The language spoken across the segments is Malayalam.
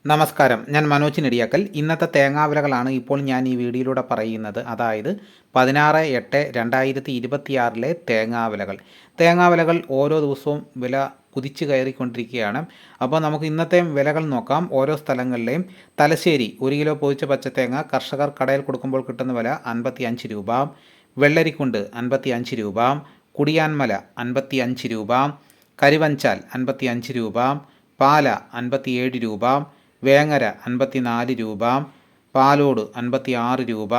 നമസ്കാരം, ഞാൻ മനോജ് നെടിയാക്കൽ. ഇന്നത്തെ തേങ്ങാവിലകളാണ് ഇപ്പോൾ ഞാൻ ഈ വീഡിയോയിലൂടെ പറയുന്നത്. അതായത് 16/8/2026 തേങ്ങാവിലകൾ. തേങ്ങാവിലകൾ ഓരോ ദിവസവും വില കുതിച്ച് കയറിക്കൊണ്ടിരിക്കുകയാണ്. അപ്പോൾ നമുക്ക് ഇന്നത്തെ വിലകൾ നോക്കാം. ഓരോ സ്ഥലങ്ങളിലെയും. തലശ്ശേരി 1 കിലോ പൊതിച്ച പച്ചത്തേങ്ങ കർഷകർ കടയിൽ കൊടുക്കുമ്പോൾ കിട്ടുന്ന വില 55 രൂപ. വെള്ളരിക്കുണ്ട് 55 രൂപ. കുടിയാൻമല 55 രൂപ. കരിവഞ്ചാൽ 55 രൂപ. പാല 57 രൂപ. വേങ്ങര 54 രൂപ. പാലോട് 56 രൂപ.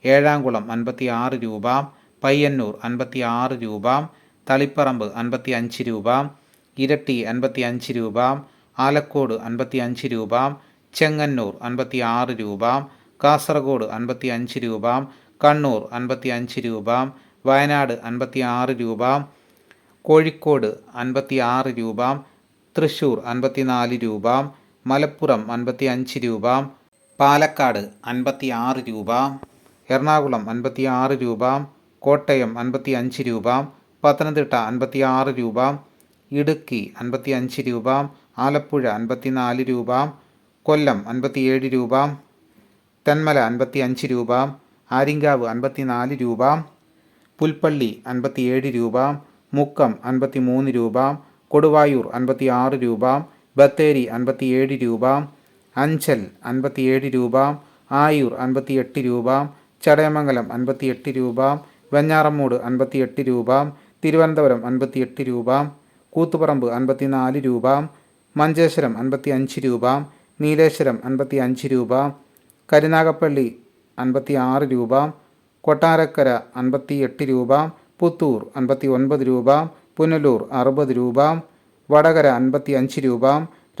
ഏഴാംകുളം 56 രൂപ. പയ്യന്നൂർ 56 രൂപ. തളിപ്പറമ്പ് 55 രൂപ. ഇരട്ടി 55 രൂപ. ആലക്കോട് 55 രൂപ. ചെങ്ങന്നൂർ 56 രൂപ. കാസർഗോഡ് 55 രൂപ. കണ്ണൂർ 55 രൂപ. വയനാട് 56 രൂപ. കോഴിക്കോട് 56 രൂപ. തൃശ്ശൂർ 54 രൂപ. മലപ്പുറം 55 രൂപ. പാലക്കാട് 56 രൂപ. എറണാകുളം 56 രൂപ. കോട്ടയം 55 രൂപ. പത്തനംതിട്ട 56 രൂപ. ഇടുക്കി 55 രൂപ. ആലപ്പുഴ 54 രൂപ. കൊല്ലം 57 രൂപ. തെന്മല 55 രൂപ. ആര്യങ്കാവ് 54 രൂപ. പുൽപ്പള്ളി 57 രൂപ. മുക്കം 53 രൂപ. കൊടുവായൂർ 56 രൂപ. ബത്തേരി 57 രൂപ. അഞ്ചൽ 57 രൂപ. ആയൂർ 58 രൂപ. ചടയമംഗലം 58 രൂപ. വെഞ്ഞാറമ്മൂട് 58 രൂപ. തിരുവനന്തപുരം 58 രൂപ. കൂത്തുപറമ്പ് 54 രൂപ. മഞ്ചേശ്വരം 55 രൂപ. നീലേശ്വരം 55 രൂപ. കരുനാഗപ്പള്ളി 56 രൂപ. കൊട്ടാരക്കര 58 രൂപ. പുത്തൂർ 59 രൂപ. പുനലൂർ 60 രൂപ. വടകര 55 രൂപ.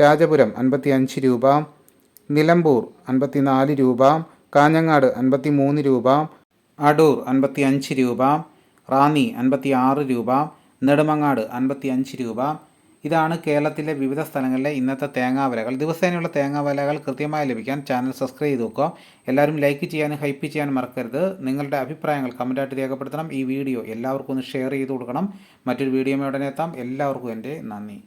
രാജപുരം 55 രൂപ. നിലമ്പൂർ 54 രൂപ. കാഞ്ഞങ്ങാട് 53 രൂപ. അടൂർ 55 രൂപ. റാന്നി 56 രൂപ. നെടുമങ്ങാട് 55 രൂപ. ഇതാണ് കേരളത്തിലെ വിവിധ സ്ഥലങ്ങളിലെ ഇന്നത്തെ തേങ്ങാവിലകൾ. ദിവസേനയുള്ള തേങ്ങാവിലകൾ കൃത്യമായി ലഭിക്കാൻ ചാനൽ സബ്സ്ക്രൈബ് ചെയ്ത് നോക്കുക. എല്ലാവരും ലൈക്ക് ചെയ്യാനും ഹൈപ്പ് ചെയ്യാനും മറക്കരുത്. നിങ്ങളുടെ അഭിപ്രായങ്ങൾ കമൻറ്റായിട്ട് രേഖപ്പെടുത്തണം. ഈ വീഡിയോ എല്ലാവർക്കും ഒന്ന് ഷെയർ ചെയ്ത് കൊടുക്കണം. മറ്റൊരു വീഡിയോയുമായി ഉടനെ എത്താം. എല്ലാവർക്കും എൻ്റെ നന്ദി.